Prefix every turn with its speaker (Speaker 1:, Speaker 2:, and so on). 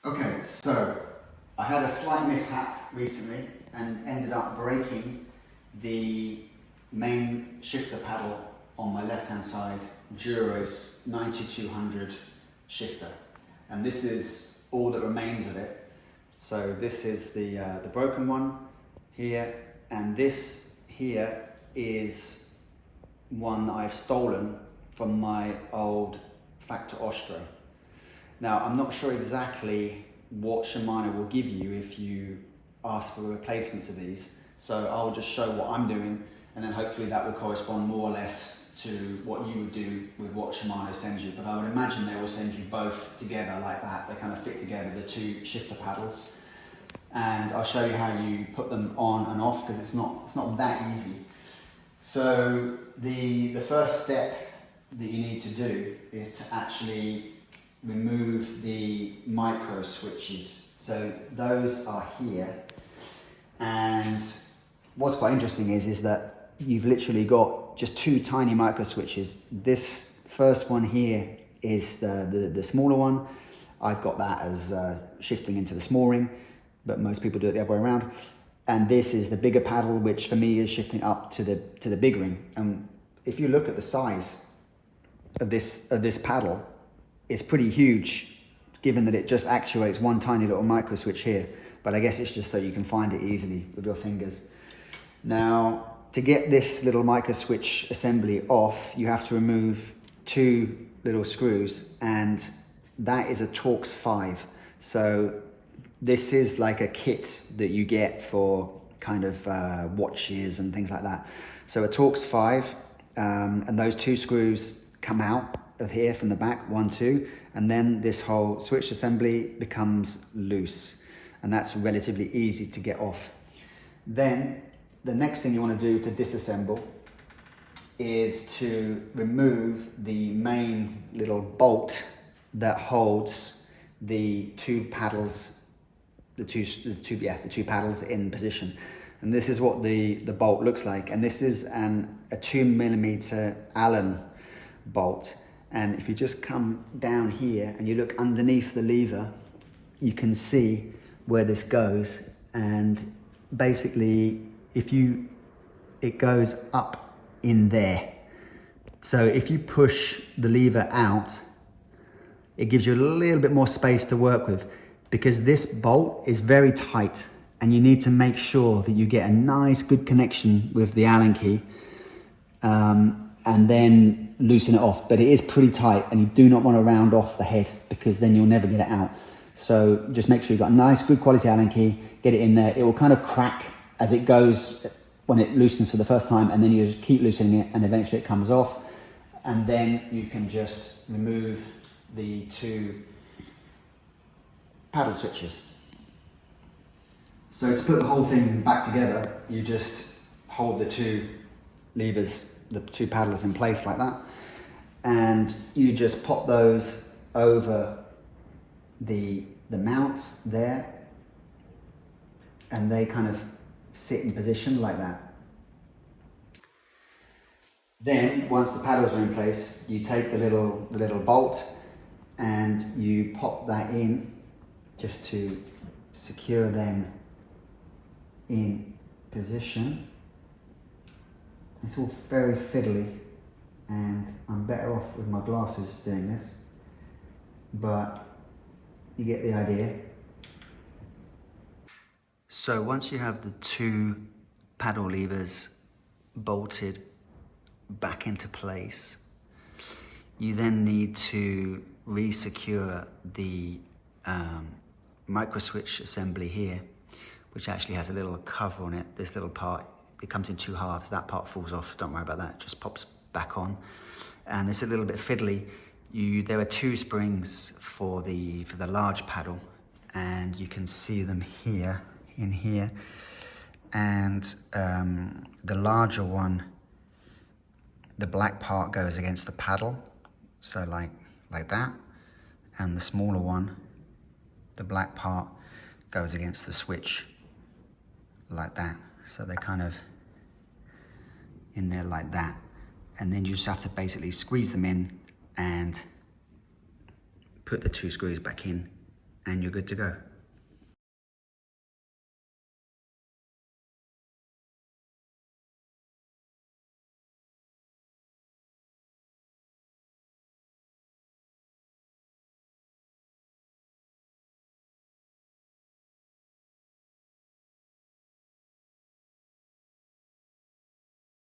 Speaker 1: Okay, so I had a slight mishap recently and ended up breaking the main shifter paddle on my left hand side, Dura's 9200 shifter, and this is all that remains of it. So this is the broken one here, and this here is one that I've stolen from my old Factor Ostro. Now, I'm not sure exactly what Shimano will give you if you ask for replacements of these, so I'll just show what I'm doing, and then hopefully that will correspond more or less to what you would do with what Shimano sends you. But I would imagine they will send you both together like that. They kind of fit together, the two shifter paddles, and I'll show you how you put them on and off, because it's not that easy. So the first step that you need to do is to actually remove the micro switches. So those are here, and what's quite interesting is that you've literally got just two tiny micro switches. This first one here is the smaller one. I've got that as shifting into the small ring, but most people do it the other way around. And this is the bigger paddle, which for me is shifting up to the big ring. And if you look at the size of this paddle, it's pretty huge, given that it just actuates one tiny little micro switch here. But I guess it's just so you can find it easily with your fingers. Now, to get this little micro switch assembly off, you have to remove two little screws, and that is a Torx 5. So this is like a kit that you get for kind of watches and things like that. So a Torx 5, and those two screws come out of here from the back, 1, 2, and then this whole switch assembly becomes loose, and that's relatively easy to get off. Then the next thing you want to do to disassemble is to remove the main little bolt that holds the two paddles, the two paddles in position. And this is what the bolt looks like, and this is a 2mm Allen bolt. And if you just come down here and you look underneath the lever, you can see where this goes. And basically, it goes up in there. So if you push the lever out, it gives you a little bit more space to work with, because this bolt is very tight, and you need to make sure that you get a nice, good connection with the Allen key. And then loosen it off, but it is pretty tight, and you do not want to round off the head, because then you'll never get it out. So just make sure you've got a nice, good quality Allen key, get it in there. It will kind of crack as it goes when it loosens for the first time, and then you just keep loosening it, and eventually it comes off. And then you can just remove the two paddle switches. So to put the whole thing back together, you just hold the two levers, the two paddles in place like that, and you just pop those over the mount there, and they kind of sit in position like that. Then once the paddles are in place, you take the little bolt and you pop that in just to secure them in position. It's all very fiddly, and I'm better off with my glasses doing this, but you get the idea. So once you have the two paddle levers bolted back into place, you then need to re-secure the micro switch assembly here, which actually has a little cover on it. This little part, it comes in two halves. That part falls off, don't worry about that, it just pops back on. And it's a little bit fiddly. There are two springs for the large paddle, and you can see them here, in here. And the larger one, the black part goes against the paddle, so like that. And the smaller one, the black part goes against the switch, like that. So they're kind of in there like that. And then you just have to basically squeeze them in and put the two screws back in, and you're good to go.